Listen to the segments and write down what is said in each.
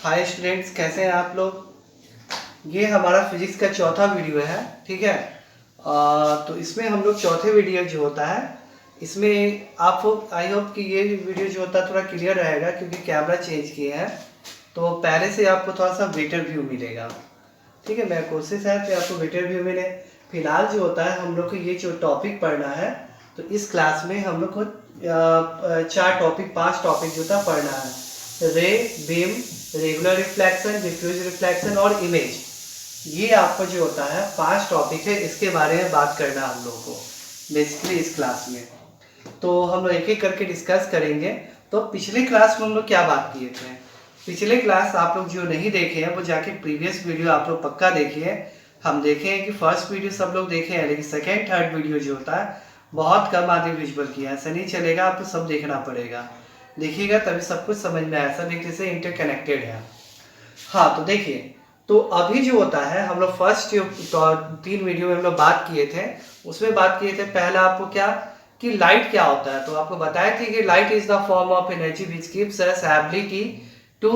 Hi students, कैसे हैं आप लोग। ये हमारा फिजिक्स का चौथा वीडियो है, ठीक है। तो इसमें हम लोग चौथे वीडियो जो होता है इसमें आप आई होप कि ये वीडियो जो होता है थोड़ा क्लियर रहेगा, क्योंकि कैमरा चेंज किए हैं तो पहले से आपको थोड़ा सा बेटर व्यू मिलेगा। ठीक है, मेरा कोशिश है कि आपको बेटर व्यू मिले। फिलहाल जो होता है हम लोग को ये जो टॉपिक पढ़ना है, तो इस क्लास में हम लोग को 5 टॉपिक जो था पढ़ना है। Ray, beam, regular reflection, diffuse reflection और इमेज। ये आपका जो होता है 5 टॉपिक है, इसके बारे में बात करना है हम लोग को बेसिकली इस क्लास में। तो हम लोग एक एक करके डिस्कस करेंगे। तो पिछले क्लास में हम लोग क्या बात किए थे, पिछले क्लास आप लोग जो नहीं देखे हैं वो जाके प्रीवियस वीडियो आप लोग पक्का देखिए। हम देखे हैं कि फर्स्ट वीडियो सब लोग देखे हैं, लेकिन सेकेंड थर्ड वीडियो जो होता है बहुत कम आदमी विजुअल किया है। ऐसा नहीं चलेगा, आपको सब देखना पड़ेगा। देखिएगा तभी सब कुछ समझ में आया, सब एक जैसे इंटरकनेक्टेड है। हाँ, तो देखिए, तो अभी जो होता है हम लोग फर्स्ट 3 वीडियो में हम लोग बात किए थे, उसमें बात किए थे पहला आपको क्या कि लाइट क्या होता है। तो आपको बताया थी कि light is the form of energy which gives us ability to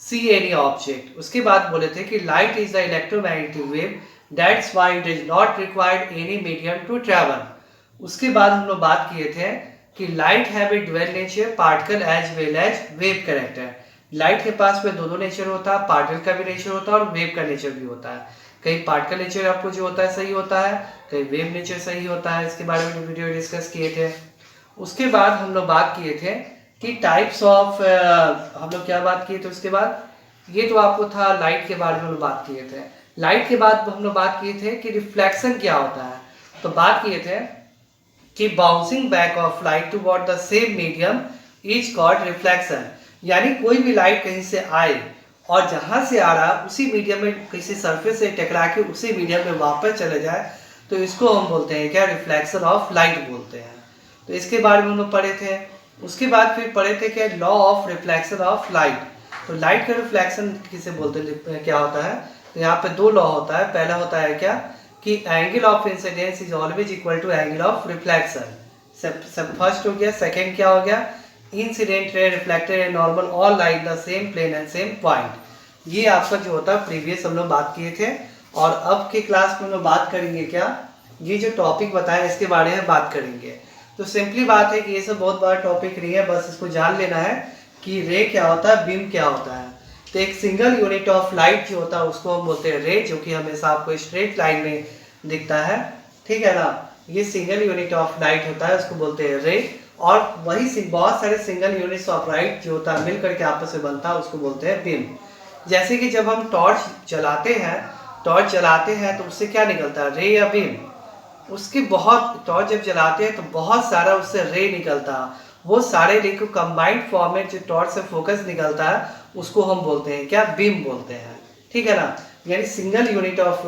see any object. उसके बाद बोले थे कि light is the electromagnetic wave, that's why it is not required any medium to travel. उसके बाद हम लोग बात किए थे कि light have a dual nature, particle as well as wave character. Light के पास में दोनों नेचर होता है, पार्टिकल का भी नेचर होता है और वेव का नेचर भी होता है। कहीं पार्टिकल नेचर आपको जो होता है सही होता है, कहीं वेव नेचर सही होता है। इसके बारे में वीडियो डिस्कस किए थे। उसके बाद हम लोग बात किए थे कि टाइप्स ऑफ हम लोग क्या बात किए थे। उसके बाद ये तो आपको था लाइट के बारे में हम लोग बात किए थे। लाइट के बाद हम लोग बात किए थे कि रिफ्लेक्शन क्या होता है। तो बात किए थे कि bouncing back of light toward the same medium is called reflection. यानी कोई भी लाइट कहीं से आए और जहां से आ रहा उसी मीडियम में किसी सरफेस से टकरा के उसी मीडियम में वापस चले जाए, तो इसको हम बोलते हैं क्या, रिफ्लेक्शन ऑफ लाइट बोलते हैं। तो इसके बारे में हम लोग पढ़े थे। उसके बाद फिर पढ़े थे क्या, law of reflection of light. तो लाइट का रिफ्लेक्शन किसे बोलते हैं, क्या होता है। तो यहाँ पे 2 लॉ होता है। पहला होता है क्या कि angle of incidence is always equal to angle of reflection. सब फर्स्ट हो गया। सेकेंड क्या हो गया, incident ray, reflected ray, normal all like the same plane and same point. ये आपका जो होता है प्रीवियस हम लोग बात किए थे। और अब के क्लास में हम लोग बात करेंगे क्या, ये जो टॉपिक बताया इसके बारे में बात करेंगे। तो सिंपली बात है कि ये सब बहुत बड़ा टॉपिक नहीं है, बस इसको जान लेना है कि रे क्या होता है, बीम क्या होता है। तो एक सिंगल यूनिट ऑफ लाइट जो होता है उसको हम बोलते हैं रे, जो कि हमेशा आपको स्ट्रेट लाइन में दिखता है, ठीक है ना। ये सिंगल यूनिट ऑफ लाइट होता है, उसको बोलते हैं रे। और वही बहुत सारे सिंगल यूनिट्स ऑफ लाइट जो होता है मिल करके आपस में बनता है, उसको बोलते हैं बीम। जैसे कि जब हम टॉर्च जलाते हैं तो उससे क्या निकलता है, रे या बीम। उसकी बहुत टॉर्च जब जलाते हैं तो बहुत सारा उससे रे निकलता है। वो सारे रे को कंबाइंड फॉर्म में जो टॉर्च से फोकस निकलता है उसको हम बोलते हैं क्या, बीम बोलते हैं, ठीक है ना। यानी सिंगल यूनिट ऑफ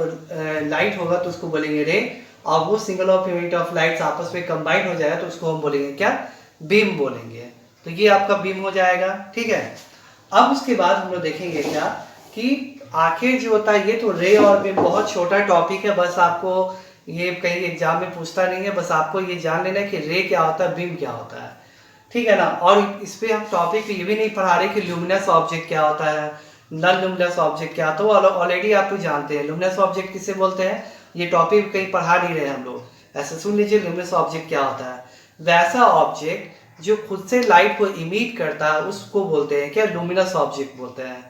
लाइट होगा तो उसको बोलेंगे रे, और वो single of unit of lights आपस में कंबाइंड हो जाएगा तो उसको हम बोलेंगे क्या, बीम बोलेंगे। तो ये आपका बीम हो जाएगा, ठीक है। अब उसके बाद हम लोग देखेंगे क्या कि आखिर जो होता है, ये तो रे और बीम बहुत छोटा टॉपिक है, बस आपको ये कहीं एग्जाम में पूछता नहीं है, बस आपको ये जान लेना है कि रे क्या होता है, बीम क्या होता है, ठीक है ना। और इस पे हम टॉपिक ये भी नहीं पढ़ा रहे कि ल्यूमिनस ऑब्जेक्ट क्या होता है, नॉन ल्यूमिनस ऑब्जेक्ट क्या, तो ऑलरेडी आप तो जानते हैं। ल्यूमिनस ऑब्जेक्ट किसे बोलते हैं, ये टॉपिक कहीं पढ़ा नहीं रहे हम लोग। ऐसे सुन लीजिए, ल्यूमिनस ऑब्जेक्ट क्या होता है, वैसा ऑब्जेक्ट जो खुद से लाइट को इमिट करता है उसको बोलते हैं क्या, लुमिनस ऑब्जेक्ट बोलते हैं।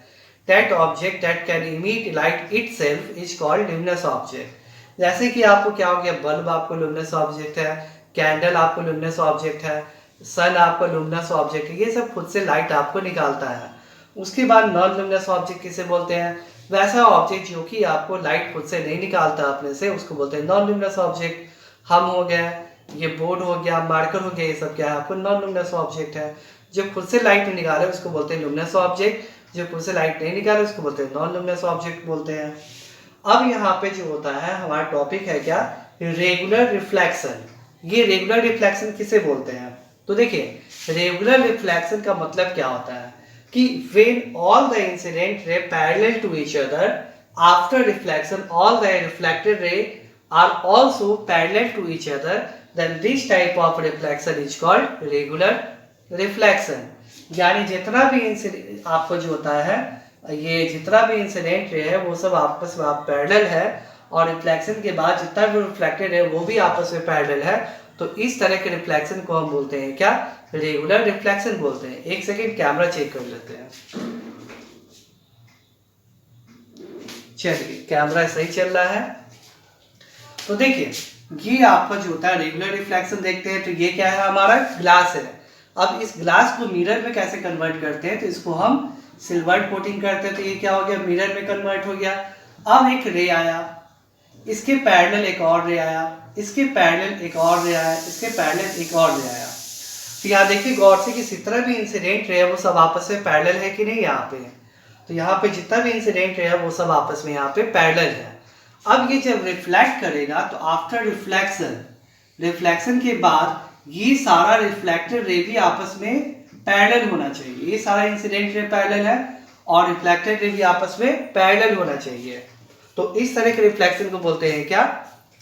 That object that can emit light itself is called luminous object. जैसे कि आपको क्या हो गया, बल्ब आपको लुमिनस ऑब्जेक्ट है, कैंडल आपको लुमिनस ऑब्जेक्ट है, सन आपका लुमिनस ऑब्जेक्ट है, ये सब खुद से लाइट आपको निकालता है। उसके बाद नॉन लुमिनस ऑब्जेक्ट किसे बोलते हैं, वैसा ऑब्जेक्ट जो कि आपको लाइट खुद से नहीं निकालता अपने से, उसको बोलते हैं नॉन लुमिनस ऑब्जेक्ट। हम हो गया, ये बोर्ड हो गया, मार्कर हो गया, ये सब क्या है आपको नॉन लुमिनस ऑब्जेक्ट है। जो खुद से लाइट नहीं निकाले उसको बोलते हैं लुमिनस ऑब्जेक्ट, जो खुद से लाइट नहीं निकाले उसको बोलते हैं नॉन लुमिनस ऑब्जेक्ट बोलते हैं। अब यहाँ पे जो होता है हमारा टॉपिक है क्या, रेगुलर रिफ्लेक्शन। ये रेगुलर रिफ्लेक्शन किसे बोलते हैं, तो देखिए रेगुलर रिफ्लेक्शन का मतलब क्या होता है कि when all the incident ray parallel to each other, after reflection all the reflected ray are also parallel to each other, then this type of reflection is called regular reflection। यानी जितना भी आपको जो होता है ये जितना भी इंसिडेंट रे है वो सब आपस में पैरेलल है, और रिफ्लेक्शन के बाद जितना भी रिफ्लेक्टेड है वो भी आपस में पैरेलल है। तो इस तरह के रिफ्लेक्शन को हम बोलते हैं क्या? रेगुलर रिफ्लेक्शन बोलते हैं। एक सेकेंड कैमरा चेक कर लेते हैं। चलिए कैमरा सही चल रहा है। तो देखिए ये आपका जो होता है रेगुलर रिफ्लेक्शन देखते हैं, तो ये क्या है? हमारा ग्लास है। अब इस ग्लास को मिरर में कैसे कन्वर्ट करते हैं? तो इसको हम सिल्वर कोटिंग करते हैं, तो ये क्या हो गया? मिरर में कन्वर्ट हो गया। अब एक रे आया, इसके पैरेलल एक और रे आया, इसके पैरेलल एक और रे आया, इसके पैरेलल एक और रे आया। तो यहाँ देखिए गौर से कि जितना भी इंसिडेंट रे है वो सब आपस में पैरेलल है कि नहीं यहाँ पे? तो यहाँ पे जितना भी इंसिडेंट रे है वो सब आपस में यहाँ पे पैरेलल है। अब ये जब रिफ्लेक्ट करेगा तो आफ्टर रिफ्लेक्शन के बाद ये सारा रिफ्लेक्टेड रे भी आपस में पैरेलल होना चाहिए। ये सारा इंसिडेंट रे पैरेलल है और रिफ्लेक्टेड रे भी आपस में पैरेलल होना चाहिए। तो इस तरह के रिफ्लेक्शन को बोलते हैं क्या?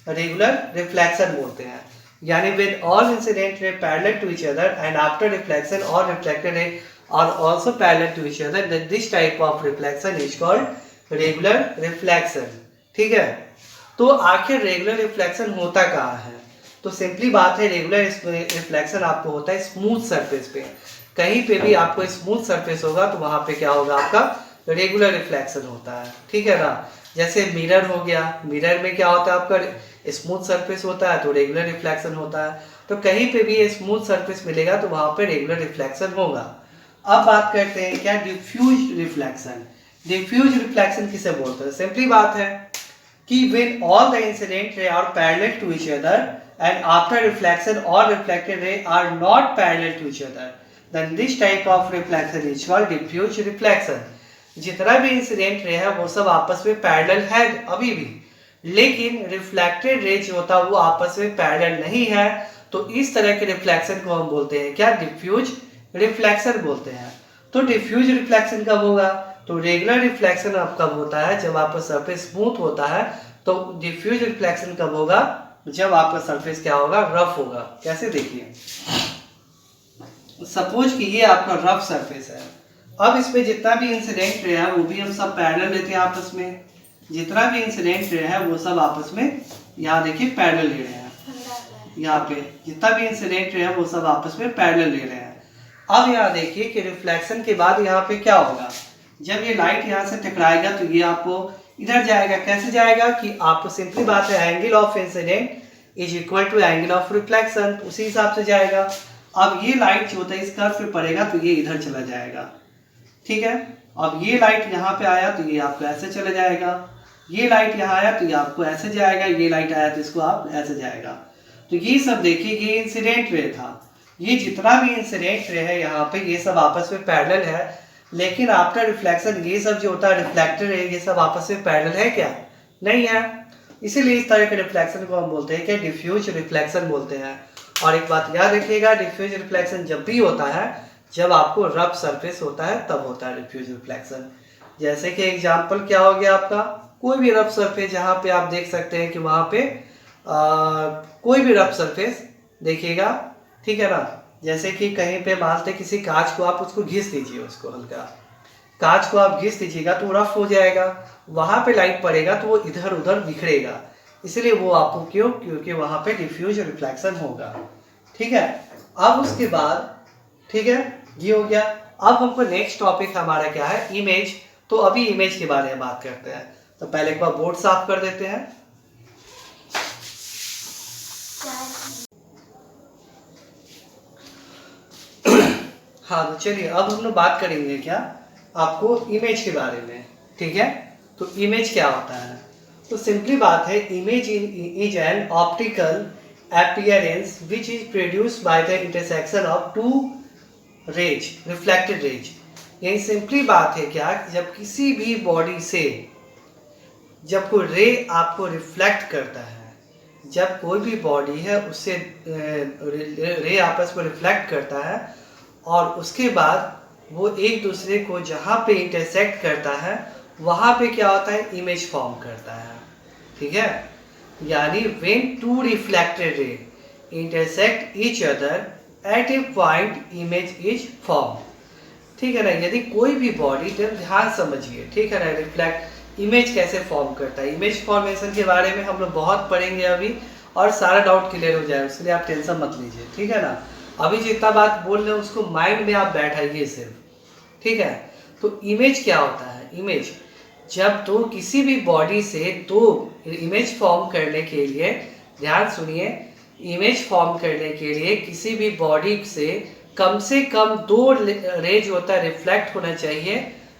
रेगुलर रिफ्लेक्शन बोलते हैं। यानी when all incident ray parallel to each other and after reflection all reflected ray are also parallel to each other, then this type of reflection is called regular reflection। ठीक है, तो आखिर regular reflection होता कहाँ है? तो simply बात है, रेगुलर रिफ्लेक्शन आपको होता है स्मूथ सरफेस पे। कहीं पे भी आपको स्मूथ सरफेस होगा तो वहां पे क्या होगा? आपका रेगुलर रिफ्लेक्शन होता है। ठीक है ना? जैसे मिरर हो गया, मिरर में क्या होता है? आपका स्मूथ सरफेस होता है तो रेगुलर रिफ्लेक्शन होता है। तो कहीं पे भी स्मूथ सरफेस मिलेगा तो वहां पे रेगुलर रिफ्लेक्शन होगा। अब बात करते हैं क्या? Diffuse reflection. डिफ्यूज रिफ्लेक्शन किसे बोलते हैं? सिंपली बात है कि when all the incident ray are parallel to each other and after reflection all reflected ray are not parallel to each other, then this type of reflection is called diffuse reflection। जितना भी incident ray है वो सब आपस में parallel है अभी भी, लेकिन रिफ्लेक्टेड रे जो होता है वो आपस में पैरेलल नहीं है। तो इस तरह के रिफ्लेक्शन को हम बोलते हैं क्या? डिफ्यूज रिफ्लेक्शन बोलते हैं। तो डिफ्यूज रिफ्लेक्शन कब होगा? तो रेगुलर रिफ्लेक्शन अब कब होता है? जब आपका सरफेस स्मूथ होता है। तो डिफ्यूज रिफ्लेक्शन कब होगा? जब आपका सरफेस क्या होगा? रफ होगा। कैसे? देखिए सपोज कि ये आपका रफ सरफेस है। अब इसमें जितना भी इंसिडेंट रे है वो भी हम सब पैरेलल लेते हैं आपस में। जितना भी इंसिडेंट रे है वो सब आपस में यहाँ देखिए पैरेलल ले रहे हैं। यहाँ पे जितना भी इंसिडेंट रे है वो सब आपस में पैरेलल ले रहे हैं। अब यहाँ देखिए कि रिफ्लेक्शन के बाद यहाँ पे क्या होगा? जब ये लाइट यहाँ से टकराएगा तो ये आपको इधर जाएगा। कैसे जाएगा? कि आपको सिंपली बात है angle of incident is equal to angle of reflection, उसी हिसाब से जाएगा। अब ये लाइट जो होता है इस कर्व पे पड़ेगा तो ये इधर चला जाएगा। ठीक है, अब ये लाइट यहाँ पे आया तो ये आपको ऐसे चला जाएगा, ये लाइट यहाँ आया तो ये आपको ऐसे जाएगा, ये लाइट आया तो इसको आप ऐसे जाएगा। तो ये सब देखिए ये इंसिडेंट रे था। ये जितना भी इंसिडेंट रे है यहाँ पे ये सब आपस में पैरेलल है, लेकिन आफ्टर रिफ्लेक्शन ये सब जो होता है रिफ्लेक्टेड है, ये सब आपस में पैरेलल है क्या? नहीं है। इसीलिए इस तरह के रिफ्लेक्शन को हम बोलते हैं कि डिफ्यूज रिफ्लेक्शन बोलते हैं। और एक बात याद रखिएगा, डिफ्यूज रिफ्लेक्शन जब भी होता है जब आपको रफ सरफेस होता है तब होता है डिफ्यूज रिफ्लेक्शन। जैसे कि एग्जांपल क्या हो गया आपका? कोई भी रफ सरफेस जहाँ पे आप देख सकते हैं कि वहाँ पे कोई भी रफ सरफेस देखिएगा। ठीक है ना? जैसे कि कहीं पे मानते किसी कांच को आप उसको घिस दीजिए, उसको हल्का कांच को आप घिस दीजिएगा तो रफ हो जाएगा। वहाँ पे लाइट पड़ेगा तो वो इधर उधर बिखरेगा। इसलिए वो आपको क्यों? क्योंकि वहाँ पे डिफ्यूज रिफ्लेक्शन होगा। ठीक है, अब उसके बाद ठीक है ये हो गया। अब हमको नेक्स्ट टॉपिक हमारा क्या है? इमेज। तो अभी इमेज के बारे में बात करते हैं। तो पहले एक बार बोर्ड साफ कर देते हैं। हाँ तो चलिए अब हम लोग बात करेंगे क्या? आपको इमेज के बारे में। ठीक है, तो इमेज क्या होता है? तो सिंपली बात है image is an optical appearance which is produced by the intersection of two rays, reflected rays. यही सिंपली बात है क्या? जब किसी भी बॉडी से जब कोई रे आपको रिफ्लेक्ट करता है, जब कोई भी बॉडी है उससे रे आपस में रिफ्लेक्ट करता है और उसके बाद वो एक दूसरे को जहाँ पे इंटरसेक्ट करता है वहाँ पे क्या होता है? इमेज फॉर्म करता है। ठीक है, यानी when two reflected ray intersect each other at a point image is formed। ठीक है ना। यदि कोई भी बॉडी, ध्यान समझिए, ठीक है ना, रिफ्लेक्ट इमेज कैसे फॉर्म करता है, इमेज फॉर्मेशन के बारे में हम लोग बहुत पढ़ेंगे अभी, और सारा डाउट क्लियर हो जाएगा, इसलिए आप टेंशन मत लीजिए, ठीक है ना। अभी जितना बात बोल रहे हैं उसको माइंड में आप बैठाइए सिर्फ, ठीक है। तो इमेज क्या होता है? इमेज जब तो किसी भी बॉडी से दो इमेज फॉर्म करने के लिए, ध्यान सुनिए, इमेज फॉर्म करने के लिए किसी भी बॉडी से कम दो रेज होता है रिफ्लेक्ट होना चाहिए,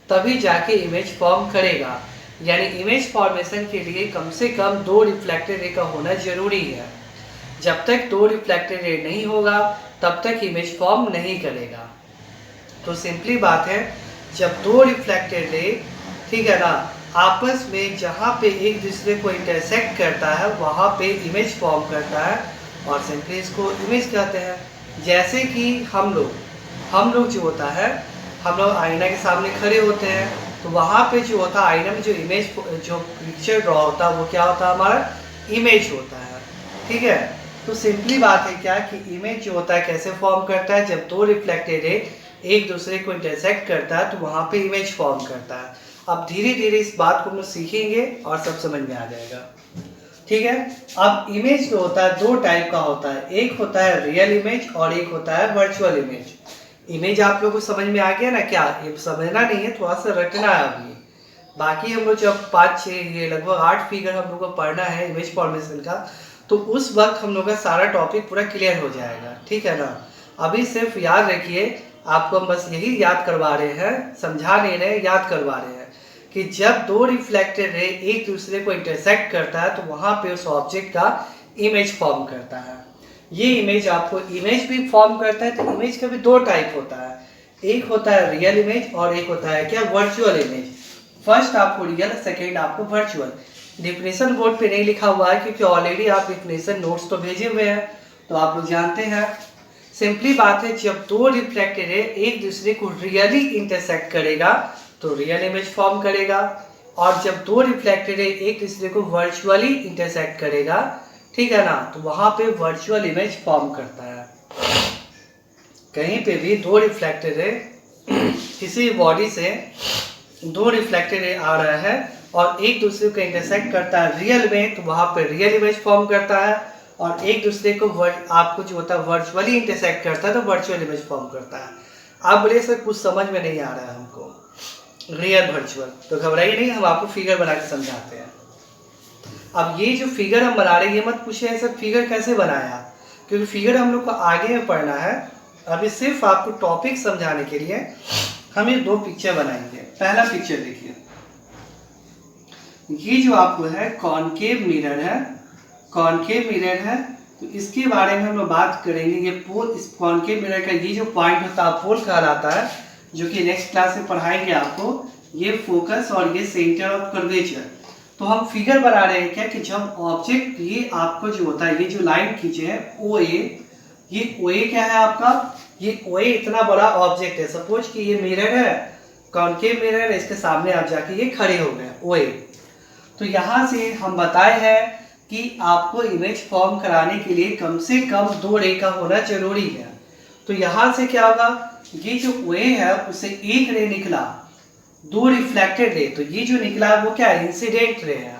तभी जाके इमेज फॉर्म करेगा। यानी इमेज फॉर्मेशन के लिए कम से कम दो रिफ्लेक्टेड रे का होना जरूरी है। जब तक दो रिफ्लेक्टेड रे नहीं होगा तब तक इमेज फॉर्म नहीं करेगा। तो सिंपली बात है, जब दो रिफ्लेक्टेड रे, ठीक है ना, आपस में जहाँ पे एक दूसरे को इंटरसेक्ट करता है वहाँ पे इमेज फॉर्म करता है, और सिंपली इसको इमेज कहते हैं। जैसे कि हम लोग जो होता है, हम लोग आईना के सामने खड़े होते हैं, तो वहाँ पे जो होता है आईना में जो इमेज, जो पिक्चर ड्रॉ होता है वो क्या होता है? हमारा इमेज होता है, ठीक है। तो सिंपली बात है क्या कि इमेज जो होता है कैसे फॉर्म करता है? जब दो रिफ्लेक्टेड रे एक दूसरे को इंटरसेक्ट करता है तो वहाँ पे इमेज फॉर्म करता है। अब धीरे धीरे इस बात को हम लोग सीखेंगे और सब समझ में आ जाएगा, ठीक है। अब इमेज जो होता है दो टाइप का होता है, एक होता है रियल इमेज और एक होता है वर्चुअल इमेज। इमेज आप लोगों को समझ में आ गया ना? क्या ये समझना नहीं है, थोड़ा सा रटना है अभी। बाकी हम लोग जब 5-6 ये लगभग 8 फिगर हम लोग को पढ़ना है इमेज फॉर्मेशन का, तो उस वक्त हम लोग का सारा टॉपिक पूरा क्लियर हो जाएगा, ठीक है ना। अभी सिर्फ याद रखिए, आपको हम बस यही याद करवा रहे हैं, समझा नहीं रहे, याद करवा रहे हैं कि जब दो रिफ्लेक्टेड रे एक दूसरे को इंटरसेक्ट करता है तो वहाँ पे उस ऑब्जेक्ट का इमेज फॉर्म करता है। ये इमेज आपको इमेज भी फॉर्म करता है। तो इमेज का भी दो टाइप होता है, एक होता है रियल इमेज और एक होता है क्या? Virtual image. फर्स्ट आपको रियल, सेकेंड आपको वर्चुअल। डिफिनेशन बोर्ड पे नहीं लिखा हुआ है क्योंकि ऑलरेडी आप डिफिनेशन नोट्स तो भेजे हुए हैं, तो आप लोग जानते हैं। सिंपली बात है, जब दो रिफ्लेक्टेड रे एक दूसरे को रियली इंटरसेक्ट करेगा तो रियल इमेज फॉर्म करेगा, और जब दो रिफ्लेक्टेड रे एक दूसरे को वर्चुअली इंटरसेक्ट करेगा, ठीक है ना, तो वहां पे वर्चुअल इमेज फॉर्म करता है। कहीं पे भी दो रिफ्लेक्टेड रे किसी बॉडी से दो रिफ्लेक्टेड रे आ रहा है और एक दूसरे को इंटरसेक्ट करता है रियल में, तो वहां पे रियल इमेज फॉर्म करता है, और एक दूसरे को आपको जो होता है वर्चुअली इंटरसेक्ट करता है तो वर्चुअल इमेज फॉर्म करता है। आप बोले सर कुछ समझ में नहीं आ रहा है हमको, रियल वर्चुअल, तो घबराइए नहीं, हम आपको फिगर बना के समझाते हैं। अब ये जो फिगर हम बना रहे हैं, ये मत पूछिए सर फिगर कैसे बनाया, क्योंकि फिगर हम लोग को आगे में पढ़ना है। अभी सिर्फ आपको टॉपिक समझाने के लिए हम ये दो पिक्चर बनाएंगे। पहला पिक्चर देखिए, ये जो आपको है कॉनकेव मिरर है, कॉनकेव मिरर है, तो इसके बारे में हम लोग बात करेंगे। ये पोल, इस कॉनकेव मिरर का ये जो पॉइंट होता है पोल कहलाता है, जो कि नेक्स्ट क्लास में पढ़ाएंगे आपको। ये फोकस और ये सेंटर ऑफ कर्वेचर। तो हम फिगर बना रहे हैं क्या कि जब ऑब्जेक्ट, ये आपको जो होता है, ये जो लाइन खींचे हैं ओ ए, ये ओ ए क्या है आपका? ये ओ ए इतना बड़ा ऑब्जेक्ट है। सपोज कि ये मिरर है, कॉनकेव मिरर है, इसके सामने आप जाके ये खड़े हो गए ओ ए। तो यहाँ से हम बताए हैं कि आपको इमेज फॉर्म कराने के लिए कम से कम दो रे का होना जरूरी है। तो यहाँ से क्या होगा, ये जो वे है उससे एक रे निकला, दो रिफ्लेक्टेड रे, तो ये जो निकला है वो क्या है? इंसिडेंट रे है।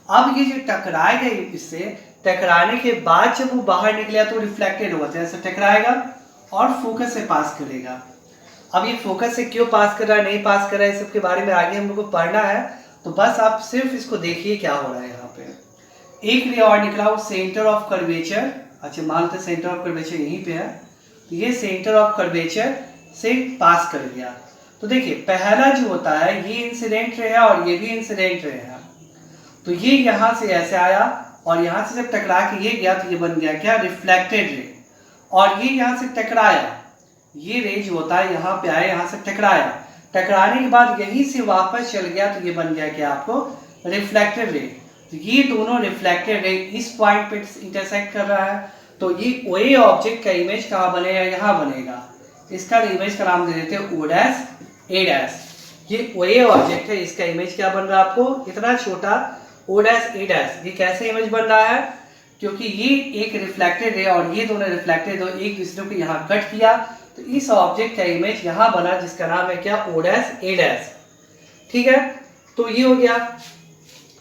अब ये जो टकराएगा, इससे टकराने के बाद जब वो बाहर निकलेगा तो रिफ्लेक्टेड होगा, तो ऐसे टकराएगा और फोकस से पास करेगा। अब ये फोकस से क्यों पास कर रहा है, नहीं पास कर रहा है, इस सब के बारे में आगे हम लोग को पढ़ना है। तो बस आप सिर्फ इसको देखिए क्या हो रहा है। यहाँ पे एक रे और निकला, वो सेंटर ऑफ कर्वेचर, अच्छा मानते सेंटर ऑफ कर्वेचर यहीं पे है, तो ये सेंटर ऑफ कर्वेचर से पास कर गया। तो देखिए पहला जो होता है ये इंसिडेंट रे है और ये भी इंसिडेंट रे है, तो ये यहाँ से ऐसे आया और यहाँ से जब टकरा के ये गया तो ये बन गया क्या? Reflected ray. और ये यहाँ से टकराया, ये रे जो होता है यहाँ पे आया, यहाँ से टकराया, टकराने के बाद यहीं से वापस चल गया, तो ये बन गया क्या आपको? Reflected ray. तो ये दोनों रिफ्लेक्टेड रे इस पॉइंट पे इंटरसेक्ट कर रहा है, तो ये ओए ऑब्जेक्ट का इमेज कहाँ बनेगा? यहाँ बनेगा। इसका इमेज का नाम दे देते हैं ओ डैश ए डैश। ये ओए ऑब्जेक्ट है, इसका इमेज क्या बन रहा है आपको? इतना छोटा ओ डैश ए डैश। ये कैसे इमेज बन रहा है? क्योंकि ये एक रिफ्लेक्टेड रे और ये दोनों रिफ्लेक्टेड, एक दूसरे को यहाँ कट किया, तो इस ऑब्जेक्ट का इमेज यहाँ बना जिसका नाम है क्या, ओ डैश ए डैश। ठीक है, तो ये हो गया।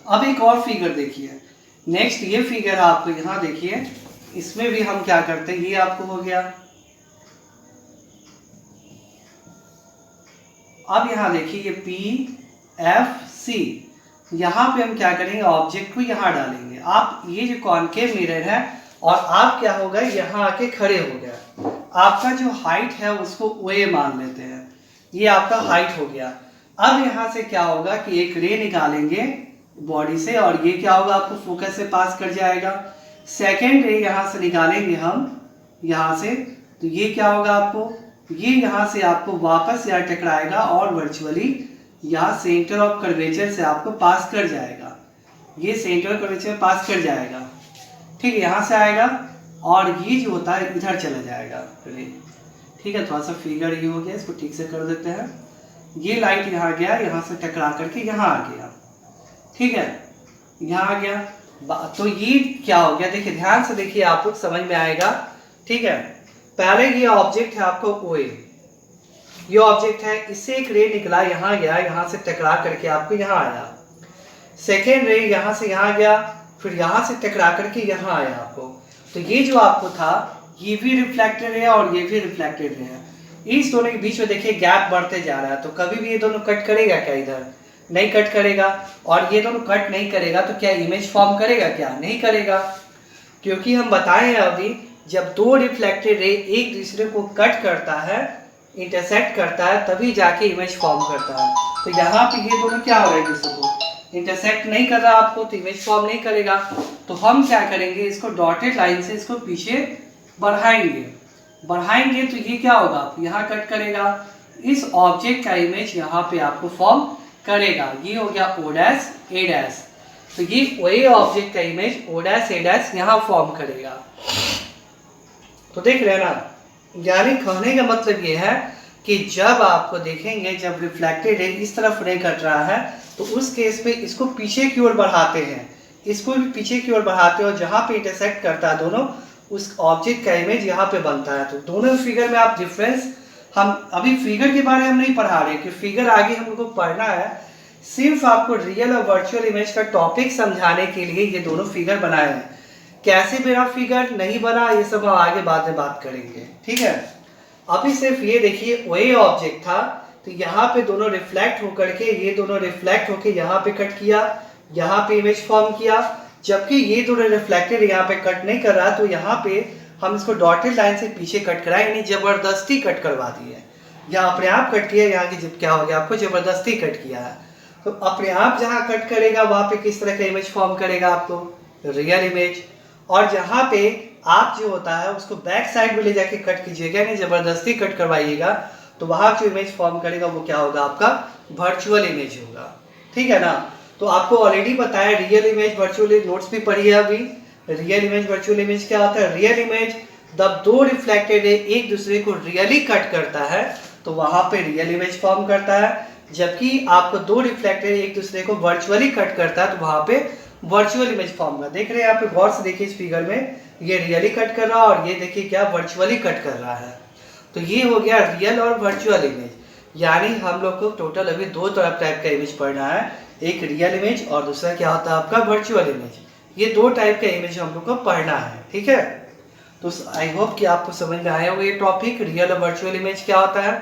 अब एक और फिगर देखिए, नेक्स्ट ये फिगर आपको यहाँ देखिए, इसमें भी हम क्या करते हैं, ये आपको हो गया। अब यहाँ देखिए ये PFC, यहाँ पे हम क्या करेंगे, ऑब्जेक्ट को यहाँ डालेंगे। आप ये जो कॉनकेव मिरर है और आप क्या होगा, यहाँ आके खड़े हो गया। आपका जो हाइट है उसको OA मान लेते हैं, ये आपका हाइट हो गया। अब यहाँ से क्या होगा कि एक रे निकालेंगे बॉडी से और ये क्या होगा, आपको फोकस से पास कर जाएगा। सेकेंड रे यहाँ से निकालेंगे हम यहाँ से, तो ये क्या होगा आपको, ये यहाँ से आपको वापस यहाँ टकराएगा और वर्चुअली यहाँ सेंटर ऑफ कर्वेचर से आपको पास कर जाएगा। ये सेंटर ऑफ कर्वेचर पास कर जाएगा, ठीक है, यहाँ से आएगा और ये जो होता है इधर चला जाएगा रे। ठीक है, थोड़ा सा फिगर ये हो गया, इसको ठीक से कर देते हैं। ये लाइट यहाँ गया, यहाँ से टकरा करके यहाँ आ गया। ठीक है, यहाँ आ गया। तो ये क्या हो गया, देखिए ध्यान से देखिए, आप लोग समझ में आएगा। ठीक है, पहले ये ऑब्जेक्ट है आपको OA, ये ऑब्जेक्ट है, इससे एक रे निकला, यहाँ गया, यहाँ से टकरा करके आपको यहाँ आया। सेकेंड रे यहाँ से यहाँ गया, फिर यहाँ से टकरा करके यहाँ आया आपको। तो ये जो आपको था, ये भी रिफ्लेक्टेड है और ये भी रिफ्लेक्टेड है। इस दोनों के बीच में देखिए गैप बढ़ते जा रहा है, तो कभी भी ये दोनों कट करेगा क्या, इधर नहीं कट करेगा। और ये दोनों कट नहीं करेगा तो क्या इमेज फॉर्म करेगा क्या, नहीं करेगा। क्योंकि हम बताए हैं अभी, जब दो रिफ्लेक्टेड रे एक दूसरे को कट करता है, इंटरसेक्ट करता है, तभी जाके इमेज फॉर्म करता है। तो यहाँ पे ये दोनों क्या हो रहा है, दूसरे को इंटरसेक्ट नहीं कर रहा आपको, तो इमेज फॉर्म नहीं करेगा। तो हम क्या करेंगे, इसको डॉटेड लाइन से इसको पीछे बढ़ाएंगे तो ये क्या होगा, यहाँ कट करेगा, इस ऑब्जेक्ट का इमेज यहाँ पे आपको फॉर्म करेगा। ये हो गया O डैश A डैश। तो ये वही ऑब्जेक्ट का image O dash A dash यहाँ फॉर्म करेगा। तो देख रहे हैं ना, यानी कहने का मतलब ये है कि जब आपको देखेंगे, जब रिफ्लेक्टेड रे इस तरफ रे कट रहा है, तो उस केस पे इसको पीछे की ओर बढ़ाते हैं, इसको भी पीछे की ओर बढ़ाते हैं, और जहाँ पे इंटरसेक्ट करता है दोनों, उस ऑब्जेक्ट का इमेज यहाँ पे बनता है। तो दोनों फिगर में आप डिफरेंस, हम अभी फिगर के बारे में हम नहीं पढ़ा रहे कि फिगर आगे हम लोग को पढ़ना है, सिर्फ आपको रियल और वर्चुअल इमेज का टॉपिक समझाने के लिए ये दोनों फिगर बनाए हैं। कैसे मेरा फिगर नहीं बना, ये सब हम आगे बाद में बात करेंगे। ठीक है, अभी सिर्फ ये देखिए, वही ऑब्जेक्ट था, तो यहाँ पे दोनों रिफ्लेक्ट होकर के, ये दोनों रिफ्लेक्ट होकर यहाँ पे कट किया, यहाँ पे इमेज फॉर्म किया, जबकि ये दोनों रिफ्लेक्टेड यहाँ पे कट नहीं कर रहा, तो यहाँ पे हम इसको डॉटेड लाइन से पीछे कट कराए, यानी जबरदस्ती कट करवा दिए। यहाँ अपने आप कट किया, यहाँ की जब क्या हो गया, आपको जबरदस्ती कट किया है। तो अपने आप जहाँ कट करेगा वहाँ पे किस तरह का इमेज फॉर्म करेगा, आपको रियल इमेज। और जहाँ पे आप जो होता है उसको बैक साइड में ले जाके कट कीजिएगा, यानी जबरदस्ती कट करवाइएगा, तो वहाँ जो इमेज फॉर्म करेगा वो क्या होगा, आपका वर्चुअल इमेज होगा। ठीक है ना। तो आपको ऑलरेडी बताया रियल इमेज वर्चुअल, नोट्स भी पढ़ी है अभी। रियल इमेज वर्चुअल इमेज क्या होता है, रियल इमेज जब दो रिफ्लेक्टेड रे एक दूसरे को रियली कट करता है तो वहां पे रियल इमेज फॉर्म करता है, जबकि आपको दो रिफ्लेक्टेड एक दूसरे को वर्चुअली कट करता है तो वहां पे वर्चुअल इमेज फॉर्म होगा। देख रहे हैं यहाँ पे, गौर से देखिए इस फिगर में, ये रियली कट कर रहा है और ये देखिए क्या वर्चुअली कट कर रहा है। तो ये हो गया रियल और वर्चुअल इमेज, यानी हम लोग को टोटल अभी दो टाइप का इमेज पढ़ना है, एक रियल इमेज और दूसरा क्या होता है आपका वर्चुअल इमेज। ये दो टाइप का इमेज हम लोग को पढ़ना है। ठीक है, तो आई होप कि आपको समझ में आया होगा ये टॉपिक, रियल और वर्चुअल इमेज क्या होता है।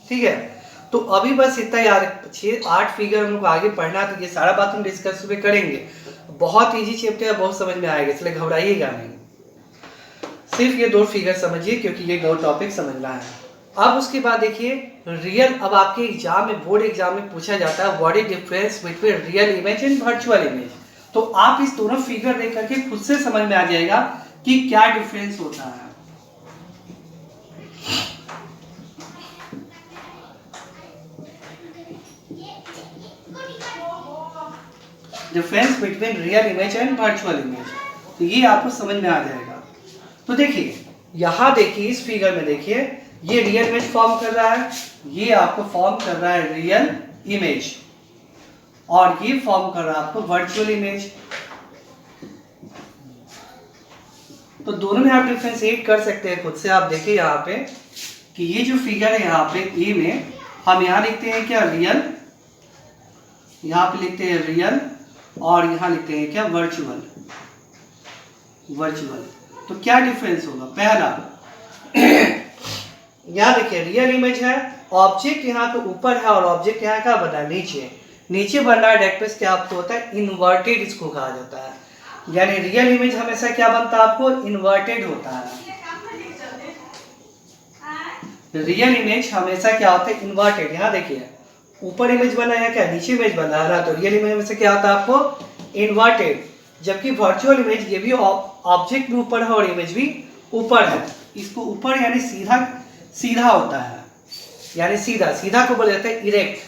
ठीक है, तो अभी बस इतना यार, 6-8 फिगर हम लोग आगे पढ़ना है, तो ये सारा बात हम डिस्कस में करेंगे। बहुत इजी चैप्टर है, बहुत समझ में आएगा, इसलिए घबराइएगा नहीं। सिर्फ ये दो फिगर समझिए क्योंकि ये दो टॉपिक समझना है। अब उसके बाद देखिए रियल, अब आपके एग्जाम में, बोर्ड एग्जाम में पूछा जाता है what is difference between real image and virtual image. तो आप इस दोनों फिगर देख करके खुद से समझ में आ जाएगा कि क्या डिफरेंस होता है। Difference between real image and virtual image, तो ये आपको समझ में आ जाएगा। तो देखिए यहाँ देखिए इस फिगर में देखिए, ये रियल इमेज फॉर्म कर रहा है, ये आपको फॉर्म कर रहा है रियल इमेज, और ये फॉर्म कर रहा है आपको वर्चुअल इमेज। तो दोनों में आप डिफरेंशिएट कर सकते हैं खुद से। आप देखिए यहाँ पे कि ये जो फिगर है यहाँ पे ए में, हम यहाँ लिखते हैं क्या रियल, यहाँ पे लिखते हैं रियल, और यहाँ लिखते हैं क्या वर्चुअल। वर्चुअल तो क्या डिफरेंस होगा? पहला यहाँ देखिए रियल इमेज है, ऑब्जेक्ट यहाँ पे ऊपर है और ऑब्जेक्ट यहाँ क्या बना है? नीचे। नीचे बन रहा है डेट क्या आपको होता है? इन्वर्टेड इसको कहा जाता है। यानी रियल इमेज हमेशा क्या बनता है? आपको इन्वर्टेड होता है। रियल इमेज हमेशा क्या होता है? इन्वर्टेड। यहाँ देखिए ऊपर इमेज बना है क्या? नीचे इमेज बना है ना, तो रियल इमेज में से क्या होता है आपको? इन्वर्टेड। जबकि वर्चुअल इमेज ये भी ऑब्जेक्ट भी ऊपर है और इमेज भी ऊपर है। इसको ऊपर यानी सीधा सीधा होता है, यानी सीधा सीधा को बोला जाता है इरेक्ट।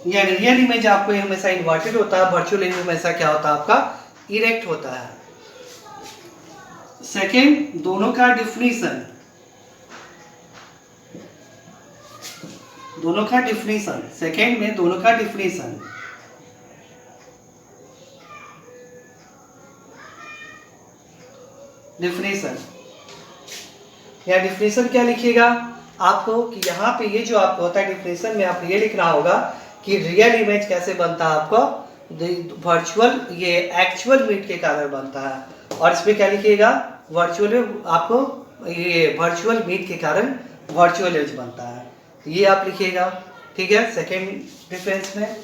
यानी रियल इमेज आपको हमेशा इन्वर्टेड होता है, वर्चुअल इमेज हमेशा क्या होता है? आपका इरेक्ट होता है। सेकेंड, दोनों का डिफिनीशन, दोनों का डिफिनीशन, सेकेंड में दोनों का डिफिनीशन। डिफिनीशन या डिफिनीशन क्या लिखिएगा आपको कि यहाँ पे ये जो आपको होता है डिफिनीशन में आप ये लिखना होगा कि रियल इमेज कैसे बनता है आपको? वर्चुअल ये एक्चुअल मीट के कारण बनता है। और इसमें क्या लिखिएगा? वर्चुअल आपको ये वर्चुअल मीट के कारण वर्चुअल इमेज बनता है, ये आप लिखिएगा। ठीक है। सेकेंड डिफरेंस में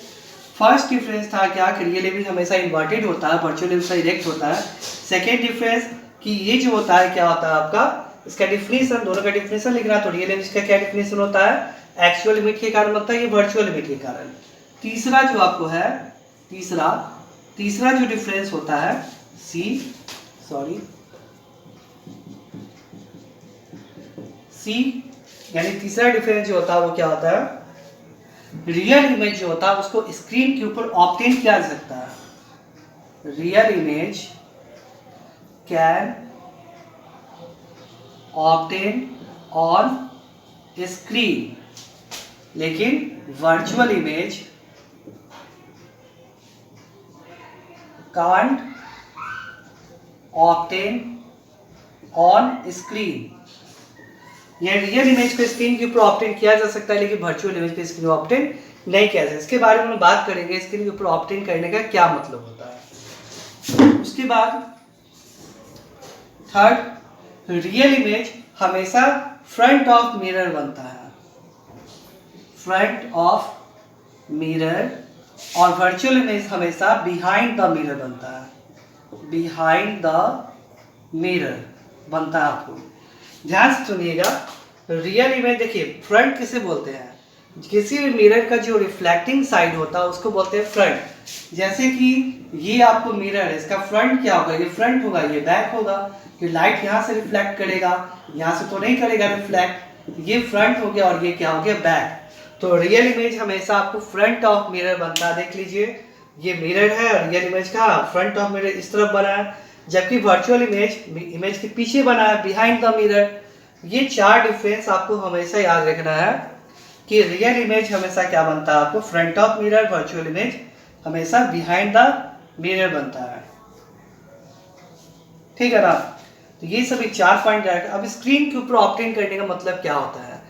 फर्स्ट डिफरेंस था क्या कि रियल इमेज हमेशा इन्वर्टेड होता है, वर्चुअल इमेज डायरेक्ट होता है। सेकेंड डिफरेंस कि ये जो होता है क्या होता है आपका? इसका डिफिनीशन, दोनों का डिफिनीशन लिखना। तो रियल इमेज का क्या डिफिनीशन होता है? एक्चुअल इमेज के कारण बनता है, ये वर्चुअल इमेज के कारण। तीसरा जो आपको है, तीसरा जो डिफरेंस होता है सी यानी तीसरा डिफरेंस जो होता है वो क्या होता है? रियल इमेज जो होता है उसको स्क्रीन के ऊपर ऑब्टेन किया जा सकता है। Real image can obtain on screen, लेकिन virtual image can't obtain on screen. ये रियल इमेज को स्क्रीन के ऊपर ऑब्टेन किया जा सकता है, लेकिन वर्चुअल इमेज को स्क्रीन ऑब्टेन नहीं किया जा सकता। इसके बारे में हम बात करेंगे, स्क्रीन के ऊपर ऑब्टेन करने का क्या मतलब होता है। उसके बाद थर्ड, रियल इमेज हमेशा फ्रंट ऑफ मिरर बनता है, फ्रंट ऑफ मिरर, और वर्चुअल इमेज हमेशा बिहाइंड द मिरर बनता है, बिहाइंड द मिरर बनता है। आपको ध्यान से सुनिएगा, रियल इमेज देखिए फ्रंट किसे बोलते हैं? किसी भी मिरर का जो रिफ्लेक्टिंग साइड होता है उसको बोलते हैं फ्रंट। जैसे कि ये आपको मिरर है, इसका फ्रंट क्या होगा? ये फ्रंट होगा, ये बैक होगा। कि लाइट यहाँ से रिफ्लेक्ट करेगा, यहाँ से तो नहीं करेगा रिफ्लेक्ट, ये फ्रंट हो गया और ये क्या हो गया? बैक। तो रियल इमेज हमेशा आपको फ्रंट ऑफ मिरर बनता है। देख लीजिए ये मिरर है और रियल इमेज का फ्रंट ऑफ मिरर इस तरफ बना है, जबकि वर्चुअल इमेज के पीछे बना है, बिहाइंड द मिरर। ये चार डिफरेंस आपको हमेशा याद रखना है कि रियल इमेज हमेशा क्या बनता है? आपको front of mirror, virtual image हमेशा बिहाइंड द मिरर बनता है। ठीक है ना? तो ये सभी चार पॉइंट। अब स्क्रीन के ऊपर ऑब्टेन करने का मतलब क्या होता है?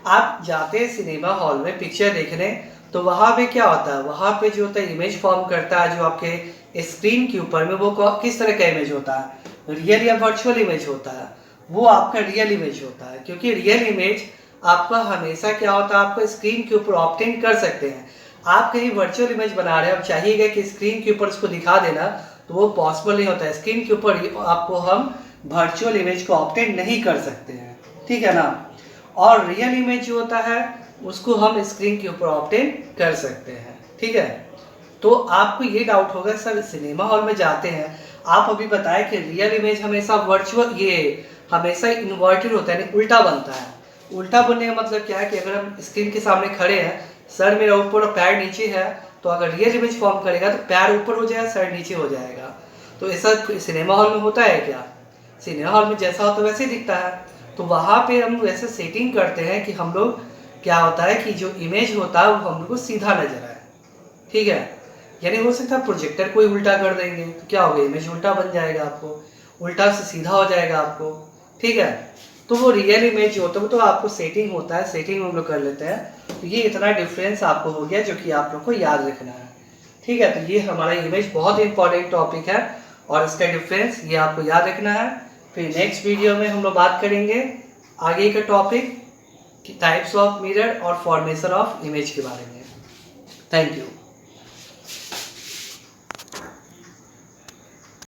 आप जाते हैं सिनेमा हॉल में पिक्चर देखने, तो वहां पे क्या होता है? वहां पे जो होता है इमेज फॉर्म करता है जो आपके स्क्रीन के ऊपर में, वो किस तरह का इमेज होता है? रियल या वर्चुअल इमेज होता है? वो आपका रियल इमेज होता है, क्योंकि रियल इमेज आपका हमेशा क्या होता है? आपको स्क्रीन के ऊपर ऑब्टेन कर सकते हैं। आप कहीं वर्चुअल इमेज बना रहे हैं, अब चाहिएगा कि स्क्रीन के ऊपर उसको दिखा देना, तो वो पॉसिबल नहीं होता है। स्क्रीन के ऊपर आपको हम वर्चुअल इमेज को ऑब्टेन नहीं कर सकते हैं। ठीक है ना? और रियल इमेज जो होता है उसको हम स्क्रीन के ऊपर ऑब्टेन कर सकते हैं। ठीक है। तो आपको ये डाउट होगा सर सिनेमा हॉल में जाते हैं, आप अभी बताएं कि रियल इमेज हमेशा वर्चुअल ये हमेशा इन्वर्टेड होता है, यानी उल्टा बनता है। उल्टा बनने का मतलब क्या है कि अगर हम स्क्रीन के सामने खड़े हैं, सर मेरा ऊपर और पैर नीचे है, तो अगर रियल इमेज फॉर्म करेगा तो पैर ऊपर हो जाएगा, सर नीचे हो जाएगा। तो ऐसा सिनेमा हॉल में होता है क्या? सिनेमा हॉल में जैसा होता है वैसे ही दिखता है। तो वहाँ पे हम वैसे सेटिंग करते हैं कि हम लोग क्या होता है कि जो इमेज होता है वो हम लोग को सीधा नजर आए। ठीक है। यानी हो सकता है प्रोजेक्टर कोई उल्टा कर देंगे तो क्या होगा? इमेज उल्टा बन जाएगा, आपको उल्टा से सीधा हो जाएगा आपको। ठीक है। तो वो रियल इमेज जो होता है वो तो आपको सेटिंग होता है, सेटिंग हम लोग कर लेते हैं। तो ये इतना डिफरेंस आपको हो गया जो कि आप लोग को याद रखना है। ठीक है, तो ये हमारा इमेज बहुत इंपॉर्टेंट टॉपिक है और इसका डिफरेंस ये आपको याद रखना है। फिर नेक्स्ट वीडियो में हम लोग बात करेंगे आगे का टॉपिक कि टाइप्स ऑफ मिरर और फॉर्मेशन ऑफ इमेज के बारे में। Thank you.